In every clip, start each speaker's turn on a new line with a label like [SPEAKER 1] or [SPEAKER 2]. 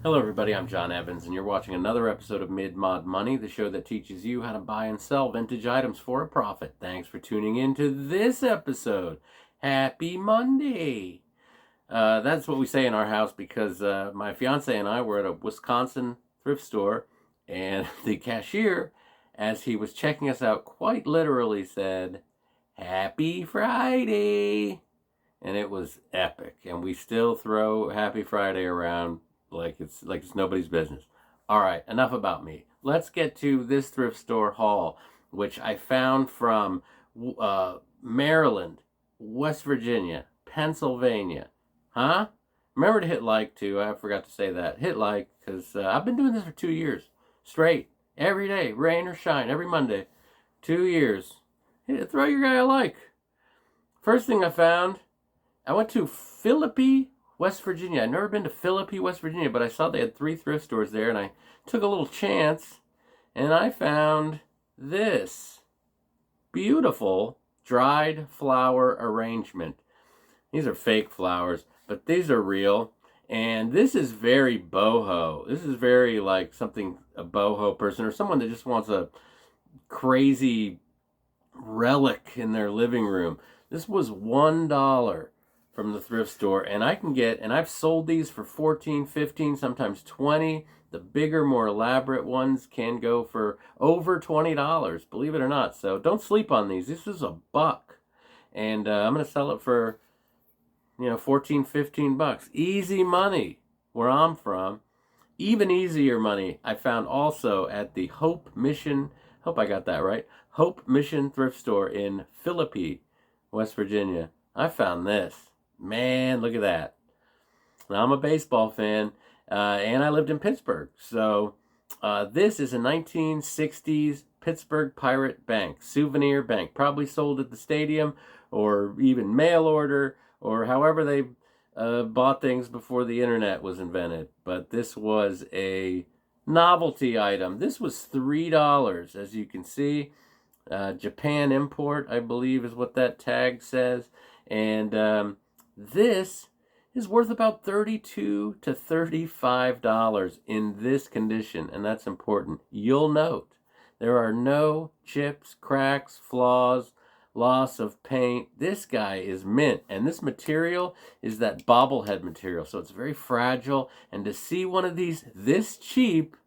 [SPEAKER 1] Hello everybody, I'm John Evans and you're watching another episode of Mid-Mod Money, the show that teaches you how to buy and sell vintage items for a profit. Thanks for tuning in to this episode. Happy Monday! That's what we say in our house because my fiance and I were at a Wisconsin thrift store and the cashier, as he was checking us out, quite literally said, "Happy Friday!" And it was epic. And we still throw Happy Friday around like it's nobody's business. All right, enough about me. Let's get to this thrift store haul, which I found from Maryland, West Virginia, Pennsylvania. Huh? Remember to hit like too. I forgot to say that. Hit like because I've been doing this for 2 years straight, every day, rain or shine, every Monday. 2 years. Throw your guy a like. First thing I found, I went to Philippi, West Virginia. I'd never been to Philippi, West Virginia, but I saw they had 3 thrift stores there, and I took a little chance, and I found this beautiful dried flower arrangement. These are fake flowers, but these are real, and this is very boho. This is very like something a boho person or someone that just wants a crazy relic in their living room. This was $1 from the thrift store, and I've sold these for 14, 15, sometimes 20. The bigger, more elaborate ones can go for over $20, believe it or not. So don't sleep on these. This is $1, and I'm gonna sell it for 14, 15 bucks. Easy money where I'm from. Even easier money I found also at the Hope Mission. Hope I got that right. Hope Mission thrift store in Philippi, West Virginia. I found this. Man, look at that. Now, I'm a baseball fan, and I lived in Pittsburgh. So this is a 1960s Pittsburgh Pirate bank, souvenir bank, probably sold at the stadium or even mail order or however they bought things before the internet was invented. But this was a novelty item. This was $3, as you can see. Japan import, I believe, is what that tag says. And this is worth about $32 to $35 in this condition, and that's important. You'll note there are no chips, cracks, flaws, loss of paint. This guy is mint, and this material is that bobblehead material, so it's very fragile. And to see one of these this cheap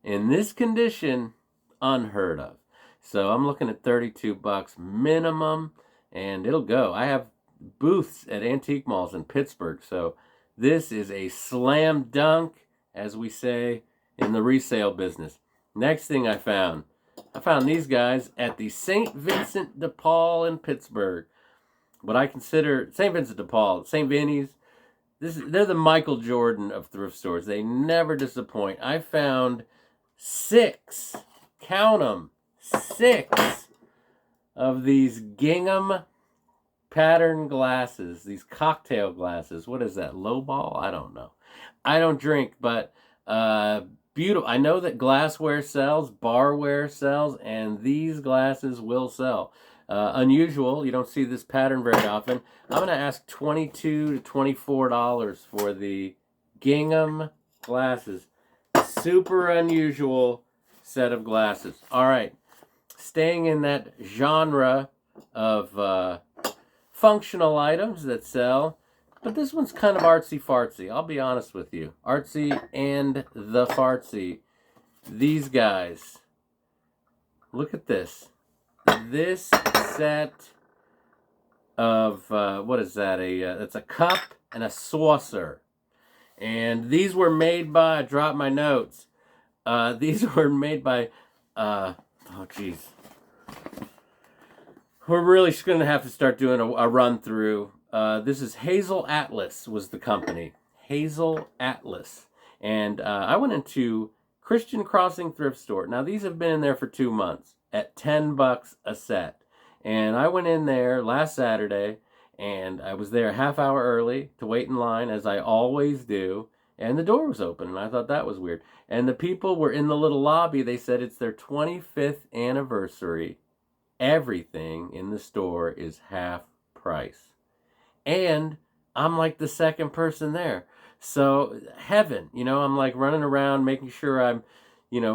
[SPEAKER 1] in this condition, unheard of. So I'm looking at 32 bucks minimum, and it'll go. I have booths at antique malls in Pittsburgh, so this is a slam dunk, as we say in the resale business. Next thing I found these guys at the St. Vincent de Paul in Pittsburgh. What I consider St. Vincent de Paul, St. Vinny's, they're the Michael Jordan of thrift stores. They never disappoint. I found 6, count them, 6 of these gingham pattern glasses, these cocktail glasses. What is that, low ball? I don't know. I don't drink, but beautiful. I know that glassware sells, barware sells, and these glasses will sell. Unusual. You don't see this pattern very often. I'm going to ask $22 to $24 for the gingham glasses. Super unusual set of glasses. All right. Staying in that genre of functional items that sell, but this one's kind of artsy-fartsy. I'll be honest with you. Artsy and the fartsy. These guys. Look at this. This set of, what is that? It's a cup and a saucer. And these were made by, I dropped my notes. These were made by, oh geez. We're really going to have to start doing a run through. This is Hazel Atlas was the company. Hazel Atlas. And I went into Christian Crossing thrift store. Now these have been in there for 2 months at 10 bucks a set. And I went in there last Saturday and I was there a half hour early to wait in line, as I always do. And the door was open, and I thought that was weird. And the people were in the little lobby. They said it's their 25th anniversary. Everything in the store is half price. And I'm like the second person there. So heaven, I'm like running around making sure I'm,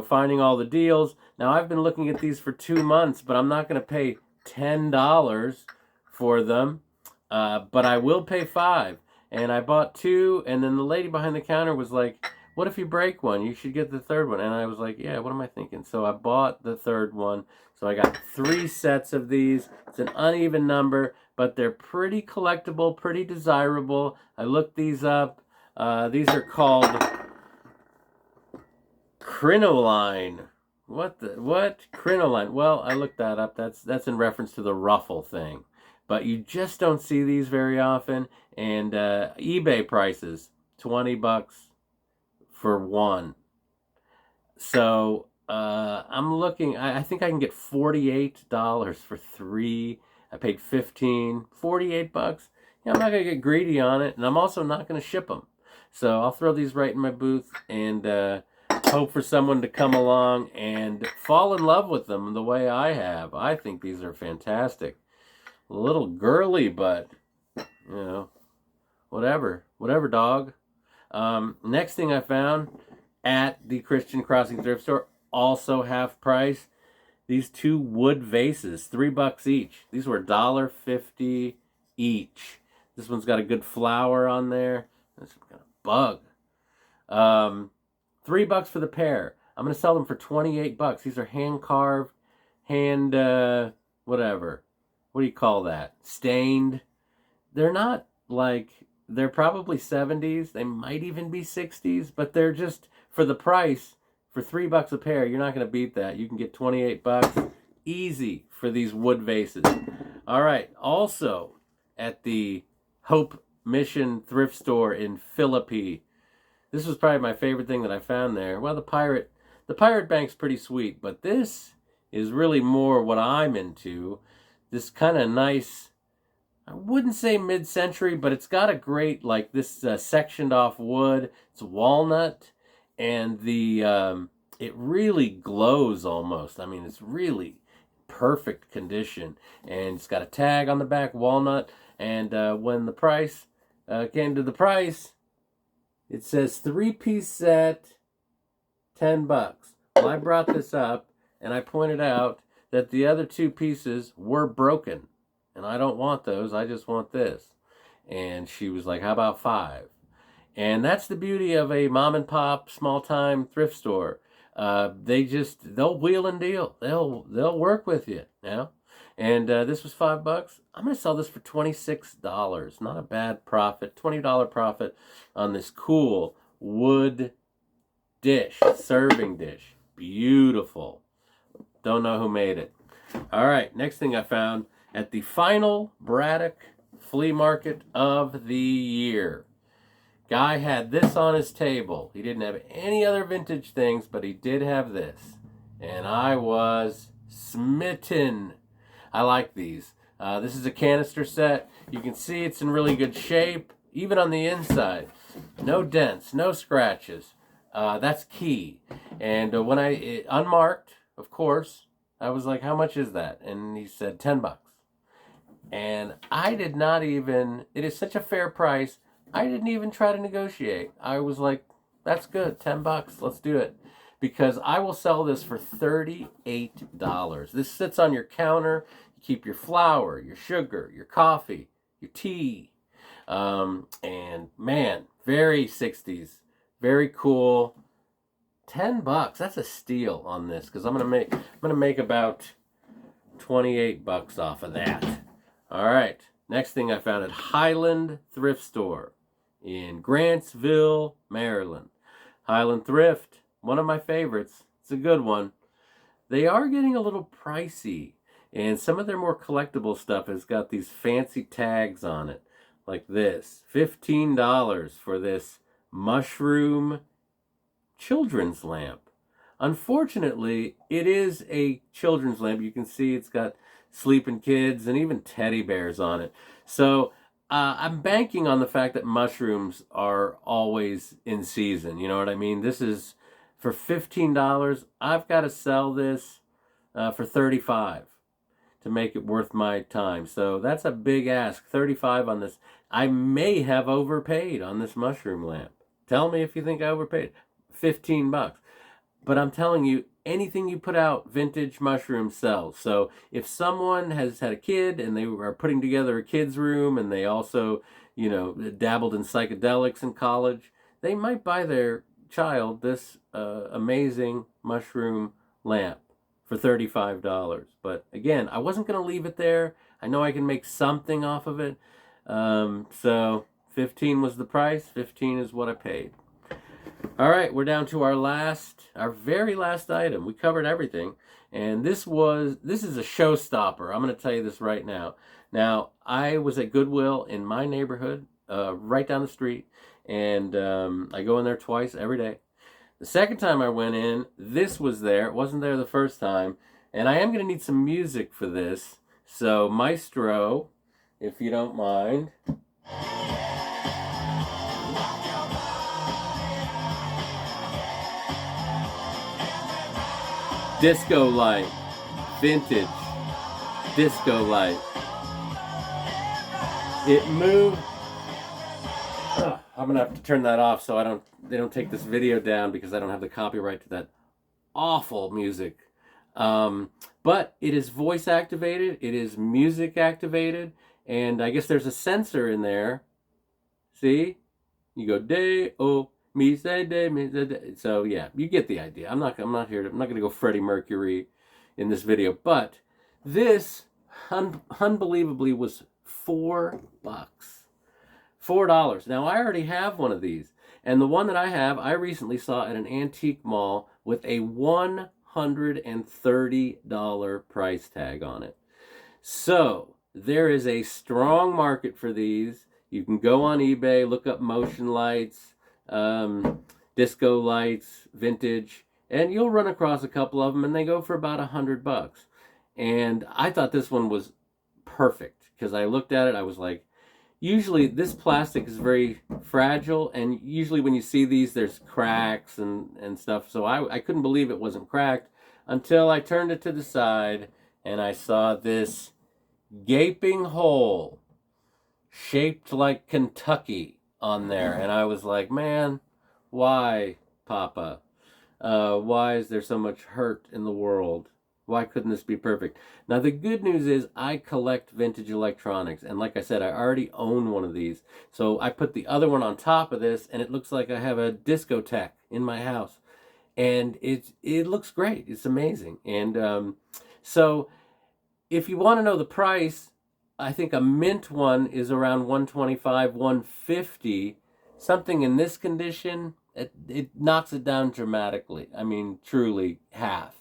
[SPEAKER 1] finding all the deals. Now I've been looking at these for 2 months, but I'm not going to pay $10 for them. But I will pay 5. And I bought 2, and then the lady behind the counter was like, what if you break one? You should get the third one. And I was like, yeah, what am I thinking? So I bought the third one. So I got 3 sets of these. It's an uneven number, but they're pretty collectible, pretty desirable. I looked these up. These are called crinoline. What? Crinoline? Well, I looked that up. That's in reference to the ruffle thing. But you just don't see these very often. And eBay prices, $20 for one. So I'm looking. I think I can get $48 for 3. I paid $15, $48. Yeah, I'm not gonna get greedy on it, and I'm also not gonna ship them. So I'll throw these right in my booth and hope for someone to come along and fall in love with them the way I have. I think these are fantastic. A little girly, but whatever, dog. Next thing I found at the Christian Crossing thrift store, also half price. These 2 wood vases, $3 each. These were $1.50 each. This one's got a good flower on there. This one's got a bug. $3 for the pair. I'm gonna sell them for $28. These are hand carved, whatever. What do you call that? Stained. They're not like, they're probably 70s. They might even be 60s, but they're just, for the price, for $3 a pair, you're not going to beat that. You can get $28 easy for these wood vases. All right. Also, at the Hope Mission thrift store in Philippi, this was probably my favorite thing that I found there. Well, the pirate bank's pretty sweet, but this is really more what I'm into. This kind of nice, I wouldn't say mid-century, but it's got a great, like this sectioned off wood. It's walnut, and it really glows almost. I mean, it's really perfect condition, and it's got a tag on the back, walnut. And when the price came to the price, it says 3-piece set, $10. Well, I brought this up, and I pointed out that the other 2 pieces were broken. And I don't want those. I just want this. And she was like, how about 5? And that's the beauty of a mom and pop small time thrift store. They'll wheel and deal. They'll work with you, And this was $5. I'm going to sell this for $26. Not a bad profit. $20 profit on this cool wood dish, serving dish. Beautiful. Don't know who made it. All right, next thing I found at the final Braddock flea market of the year. Guy had this on his table. He didn't have any other vintage things, but he did have this. And I was smitten. I like these. This is a canister set. You can see it's in really good shape, even on the inside. No dents, no scratches. That's key. And when unmarked, of course, I was like, how much is that? And he said $10. And I did not even, it is such a fair price, I didn't even try to negotiate. I was like, that's good, $10, let's do it. Because I will sell this for $38. This sits on your counter. You keep your flour, your sugar, your coffee, your tea. And man, very 60s, very cool. $10, that's a steal on this, because I'm gonna make about $28 off of that. All right, next thing I found at Highland Thrift Store in Grantsville, Maryland. Highland Thrift, one of my favorites. It's a good one. They are getting a little pricey, and some of their more collectible stuff has got these fancy tags on it, like this. $15 for this mushroom children's lamp. Unfortunately, it is a children's lamp. You can see it's got sleeping kids and even teddy bears on it. So I'm banking on the fact that mushrooms are always in season. You know what I mean? This is for $15. I've got to sell this for $35 to make it worth my time. So that's a big ask. $35 on this. I may have overpaid on this mushroom lamp. Tell me if you think I overpaid. 15 bucks. But I'm telling you, anything you put out, vintage mushroom sells. So if someone has had a kid and they are putting together a kid's room and they also, dabbled in psychedelics in college, they might buy their child this amazing mushroom lamp for $35. But again, I wasn't going to leave it there. I know I can make something off of it. So 15 was the price. 15 is what I paid. All right, we're down to our very last item. We covered everything, and this is a showstopper. I'm going to tell you this right now. Now, I was at Goodwill in my neighborhood, right down the street, and I go in there twice every day. The second time I went in, this was there. It wasn't there the first time, and I am going to need some music for this. So, Maestro, if you don't mind. Disco light, vintage disco light. It moved. I'm gonna have to turn that off so they don't take this video down because I don't have the copyright to that awful music. But it is voice activated, it is music activated, and I guess there's a sensor in there. See? You go de-o. Me say day, me say day. So yeah, you get the idea. I'm not going to go Freddie Mercury in this video, but this unbelievably was $4. $4. Now I already have one of these, and the one that I have, I recently saw at an antique mall with a $130 price tag on it. So there is a strong market for these. You can go on eBay, look up motion lights, disco lights, vintage, and you'll run across a couple of them, and they go for about $100. And I thought this one was perfect because I looked at it, I was like, usually this plastic is very fragile, and usually when you see these, there's cracks and stuff. So I couldn't believe it wasn't cracked until I turned it to the side and I saw this gaping hole shaped like Kentucky on there, and I was like, man, why, Papa? Why is there so much hurt in the world? Why couldn't this be perfect? Now, the good news is I collect vintage electronics, and like I said, I already own one of these. So I put the other one on top of this, and it looks like I have a discotheque in my house. And it looks great. It's amazing. And so if you want to know the price, I think a mint one is around $125, $150. Something in this condition, it knocks it down dramatically. I mean, truly half.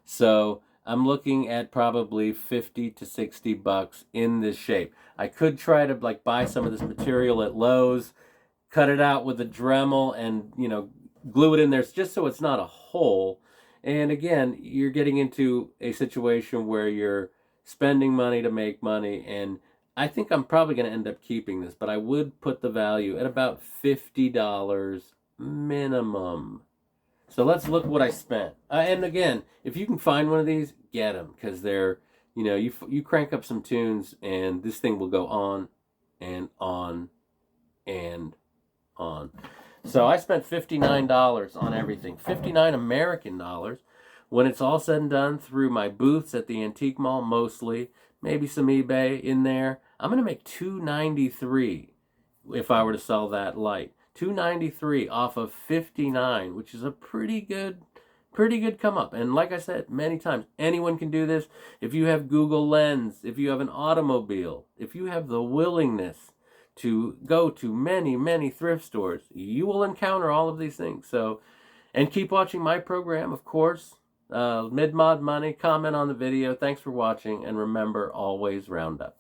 [SPEAKER 1] So I'm looking at probably $50 to $60 in this shape. I could try to buy some of this material at Lowe's, cut it out with a Dremel, and glue it in there just so it's not a hole. And again, you're getting into a situation where you're spending money to make money, and I think I'm probably going to end up keeping this, but I would put the value at about $50 minimum. So let's look what I spent. And again, if you can find one of these, get them, because they're, you crank up some tunes and this thing will go on and on and on. So I spent $59 on everything, 59 American dollars. When it's all said and done, through my booths at the antique mall mostly, maybe some eBay in there, I'm going to make $293 if I were to sell that light. $293 off of $59, which is a pretty good come up. And like I said many times, anyone can do this. If you have Google Lens, if you have an automobile, if you have the willingness to go to many, many thrift stores, you will encounter all of these things. So, and keep watching my program, of course. Mid-Mod Money, comment on the video. Thanks for watching, and remember, always round up.